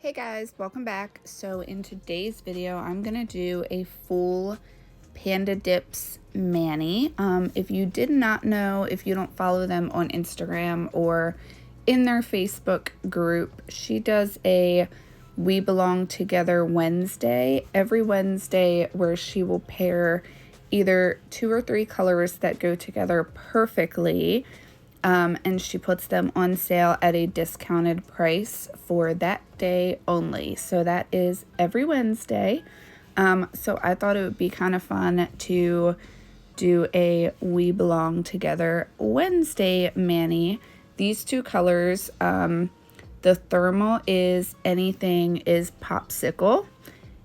Hey guys, welcome back. So in today's video, I'm gonna do a full Panda Dips mani. If you did not know, if you don't follow them on Instagram or in their Facebook group, she does a We Belong Together Wednesday every Wednesday where she will pair either 2 or 3 colors that go together perfectly. And she puts them on sale at a discounted price for that day only. So that is every Wednesday. So I thought it would be kind of fun to do a We Belong Together Wednesday mani. These 2 colors, the thermal is Anything is Popsicle,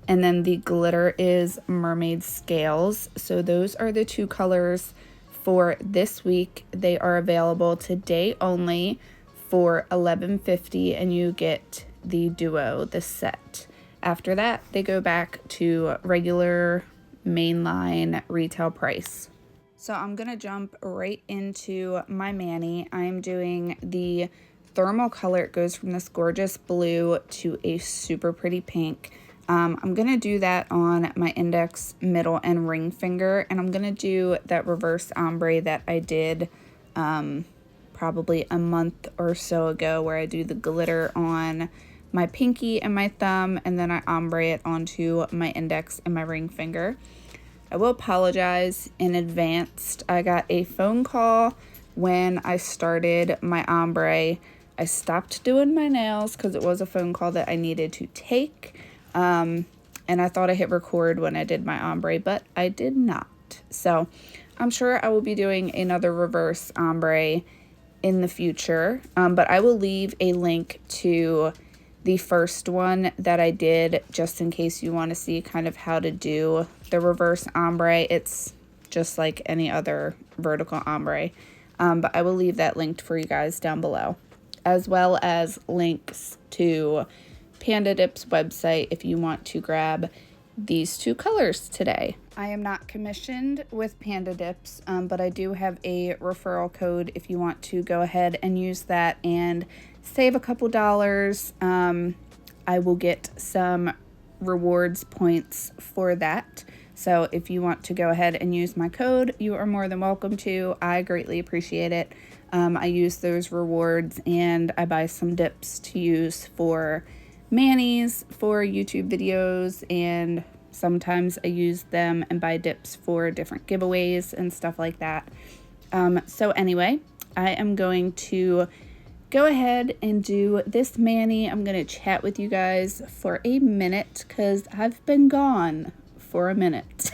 and then the glitter is Mermaid Scales. So those are the 2 colors for this week. They are available today only for $11.50, and you get the duo, the set. After that, they go back to regular mainline retail price. So I'm gonna jump right into my mani. I'm doing the thermal color. It goes from this gorgeous blue to a super pretty pink. I'm going to do that on my index, middle, and ring finger. And I'm going to do that reverse ombre that I did probably a month or so ago, where I do the glitter on my pinky and my thumb, and then I ombre it onto my index and my ring finger. I will apologize in advance. I got a phone call when I started my ombre. I stopped doing my nails because it was a phone call that I needed to take. And I thought I hit record when I did my ombre, but I did not. So I'm sure I will be doing another reverse ombre in the future. But I will leave a link to the first one that I did, just in case you want to see kind of how to do the reverse ombre. It's just like any other vertical ombre. But I will leave that linked for you guys down below, as well as links to Panda Dips website if you want to grab these 2 colors today. I am not commissioned with Panda Dips, but I do have a referral code if you want to go ahead and use that and save a couple dollars. I will get some rewards points for that. So if you want to go ahead and use my code, you are more than welcome to. I greatly appreciate it. I use those rewards and I buy some dips to use for manis, for YouTube videos, and sometimes I use them and buy dips for different giveaways and stuff like that. So anyway, I am going to go ahead and do this mani. I'm going to chat with you guys for a minute because I've been gone for a minute.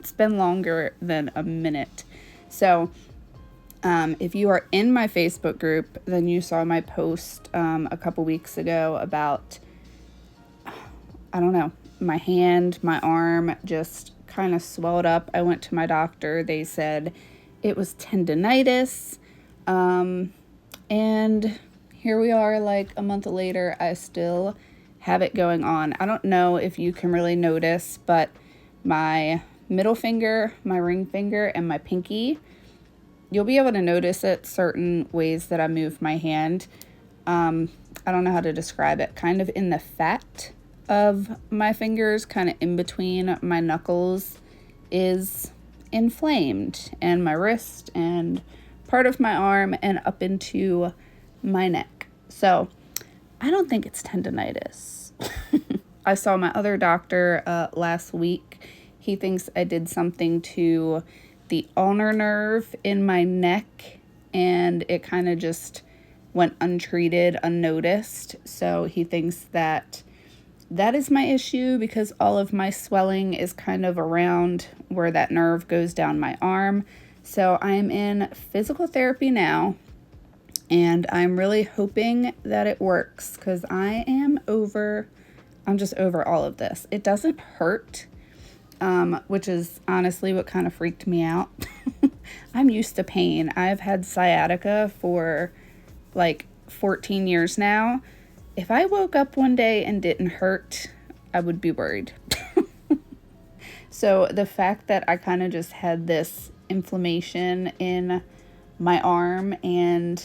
It's been longer than a minute. So if you are in my Facebook group, then you saw my post a couple weeks ago about, I don't know, my hand, my arm just kind of swelled up. I went to my doctor. They said it was tendonitis. And here we are, like a month later, I still have it going on. I don't know if you can really notice, but my middle finger, my ring finger, and my pinky, you'll be able to notice it certain ways that I move my hand. I don't know how to describe it. Kind of in the fat of my fingers, kind of in between my knuckles, is inflamed. And my wrist and part of my arm and up into my neck. So I don't think it's tendonitis. I saw my other doctor last week. He thinks I did something to the ulnar nerve in my neck, and it kind of just went untreated, unnoticed. So he thinks that that is my issue, because all of my swelling is kind of around where that nerve goes down my arm. So I'm in physical therapy now, and I'm really hoping that it works, because I'm just over all of this. It doesn't hurt. Which is honestly what kind of freaked me out. I'm used to pain. I've had sciatica for like 14 years now. If I woke up one day and didn't hurt, I would be worried. So the fact that I kind of just had this inflammation in my arm, and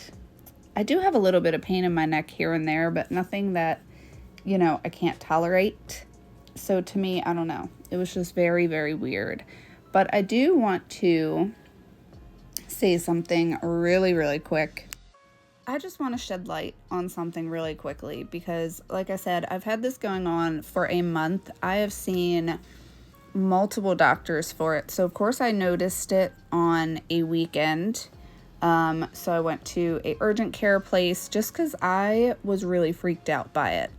I do have a little bit of pain in my neck here and there, but nothing that you know, I can't tolerate. So to me, I don't know. It was just very, very weird. But I do want to say something really, really quick. I just want to shed light on something really quickly because, like I said, I've had this going on for a month. I have seen multiple doctors for it. So, of course, I noticed it on a weekend. So I went to a urgent care place just because I was really freaked out by it.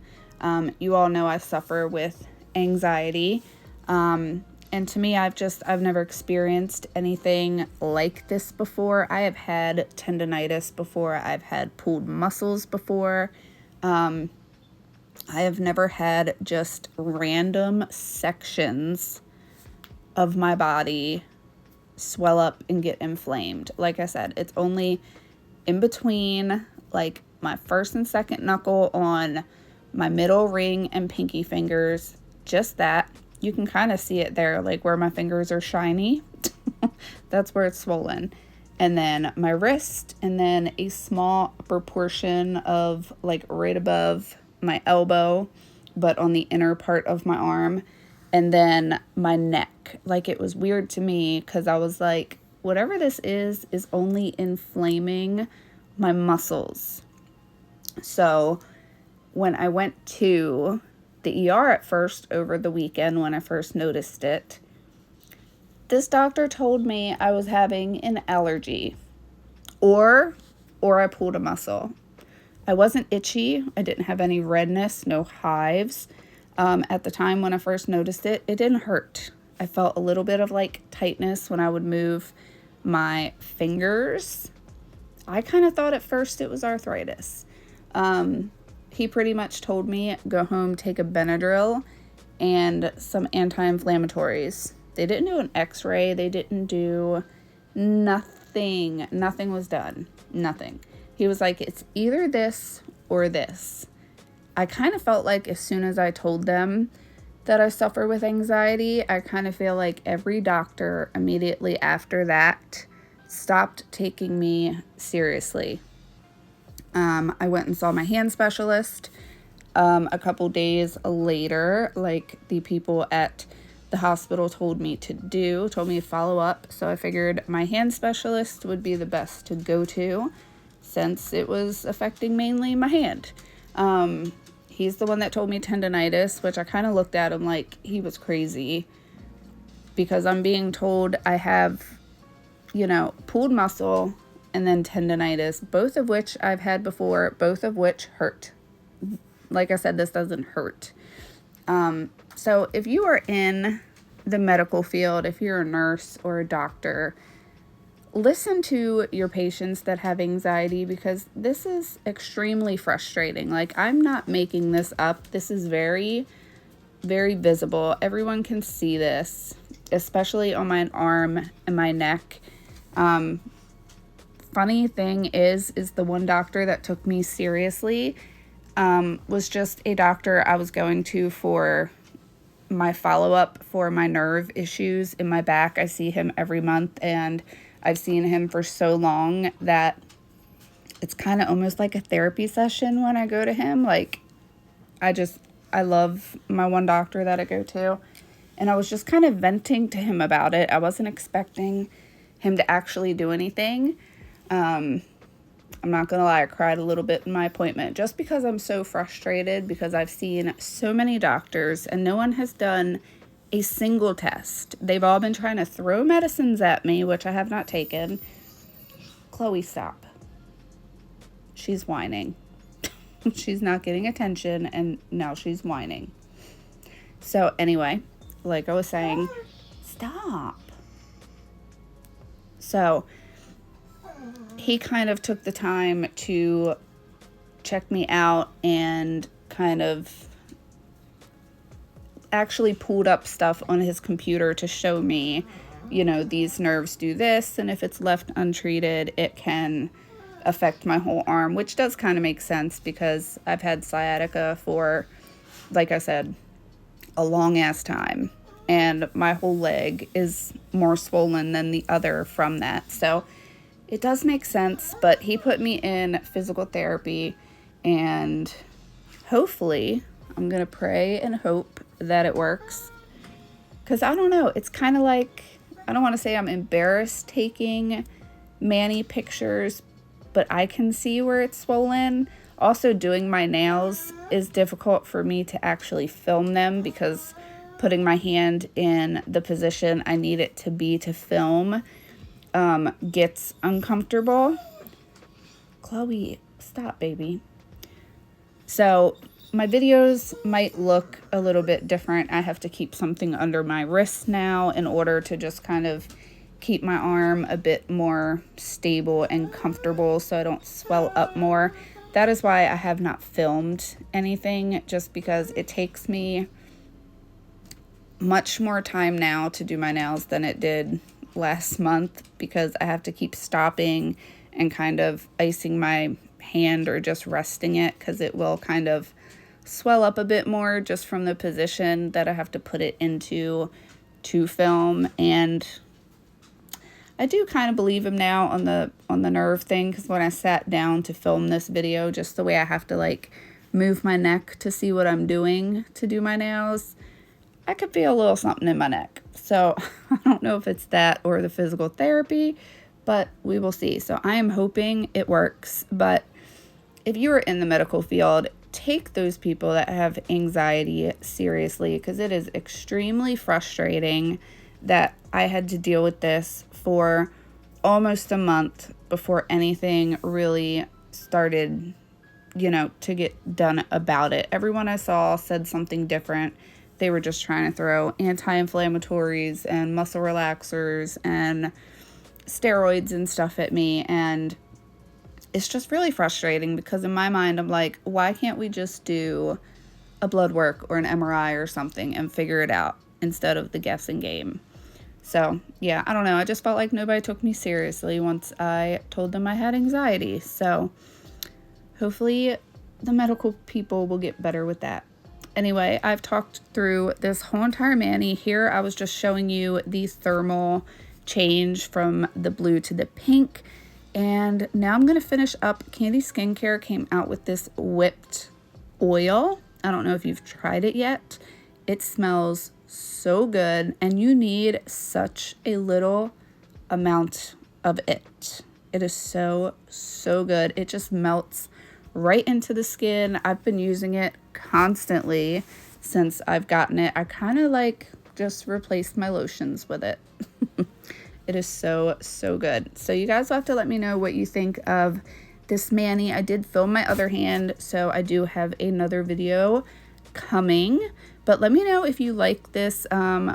You all know I suffer with anxiety. And to me, I've never experienced anything like this before. I have had tendinitis before. I've had pulled muscles before. I have never had just random sections of my body swell up and get inflamed. Like I said, it's only in between like my first and second knuckle on my middle ring and pinky fingers. Just that. You can kind of see it there, like where my fingers are shiny. That's where it's swollen. And then my wrist, and then a small upper portion of like right above my elbow, but on the inner part of my arm. And then my neck. Like, it was weird to me because I was like, whatever this is only inflaming my muscles. So when I went to the ER at first over the weekend when I first noticed it, this doctor told me I was having an allergy or I pulled a muscle. I wasn't itchy. I didn't have any redness, no hives. At the time when I first noticed it, it didn't hurt. I felt a little bit of like tightness when I would move my fingers. I kind of thought at first it was arthritis. He pretty much told me, go home, take a Benadryl and some anti-inflammatories. They didn't do an x-ray. They didn't do nothing. Nothing was done. Nothing. He was like, it's either this or this. I kind of felt like as soon as I told them that I suffer with anxiety, I kind of feel like every doctor immediately after that stopped taking me seriously. I went and saw my hand specialist a couple days later, like the people at the hospital told me to follow up. So I figured my hand specialist would be the best to go to since it was affecting mainly my hand. He's the one that told me tendinitis, which I kind of looked at him like he was crazy because I'm being told I have, you know, pulled muscle and then tendinitis, both of which I've had before, both of which hurt. Like I said, this doesn't hurt. So if you are in the medical field, if you're a nurse or a doctor, listen to your patients that have anxiety because this is extremely frustrating. Like, I'm not making this up. This is very, very visible. Everyone can see this, especially on my arm and my neck. Funny thing is the one doctor that took me seriously was just a doctor I was going to for my follow-up for my nerve issues in my back. I see him every month, and I've seen him for so long that it's kind of almost like a therapy session when I go to him. Like, I love my one doctor that I go to, and I was just kind of venting to him about it. I wasn't expecting him to actually do anything. I'm not gonna lie, I cried a little bit in my appointment just because I'm so frustrated because I've seen so many doctors and no one has done a single test. They've all been trying to throw medicines at me, which I have not taken. Chloe, stop. She's whining. She's not getting attention and now she's whining. So anyway, like I was saying, stop. So he kind of took the time to check me out and kind of actually pulled up stuff on his computer to show me, you know, these nerves do this, and if it's left untreated, it can affect my whole arm, which does kind of make sense because I've had sciatica for, like I said, a long ass time, and my whole leg is more swollen than the other from that. So it does make sense, but he put me in physical therapy, and hopefully I'm gonna pray and hope that it works. Because I don't know, it's kind of like, I don't want to say I'm embarrassed taking mani pictures, but I can see where it's swollen. Also, doing my nails is difficult for me to actually film them because putting my hand in the position I need it to be to film gets uncomfortable. Chloe, stop, baby. So my videos might look a little bit different. I have to keep something under my wrist now in order to just kind of keep my arm a bit more stable and comfortable so I don't swell up more. That is why I have not filmed anything, just because it takes me much more time now to do my nails than it did last month, because I have to keep stopping and kind of icing my hand or just resting it, because it will kind of swell up a bit more just from the position that I have to put it into to film. And I do kind of believe him now on the nerve thing, because when I sat down to film this video, just the way I have to like move my neck to see what I'm doing to do my nails, I could feel a little something in my neck. So I don't know if it's that or the physical therapy, but we will see. So I am hoping it works. But if you are in the medical field, take those people that have anxiety seriously, because it is extremely frustrating that I had to deal with this for almost a month before anything really started, you know, to get done about it. Everyone I saw said something different. They were just trying to throw anti-inflammatories and muscle relaxers and steroids and stuff at me, and it's just really frustrating because in my mind I'm like, why can't we just do a blood work or an MRI or something and figure it out instead of the guessing game? So yeah, I don't know, I just felt like nobody took me seriously once I told them I had anxiety. So hopefully the medical people will get better with that. Anyway, I've talked through this whole entire mani. Here I was just showing you the thermal change from the blue to the pink. And now I'm going to finish up. Candy Skincare came out with this whipped oil. I don't know if you've tried it yet. It smells so good, and you need such a little amount of it. It is so, so good. It just melts right into the skin. I've been using it constantly since I've gotten it. I kind of like just replaced my lotions with it. It is so, so good. So you guys will have to let me know what you think of this mani. I did film my other hand, so I do have another video coming. But let me know if you like this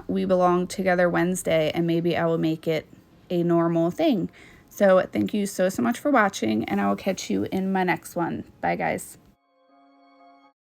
We Belong Together Wednesday, and maybe I will make it a normal thing. So thank you so, so much for watching, and I will catch you in my next one. Bye, guys.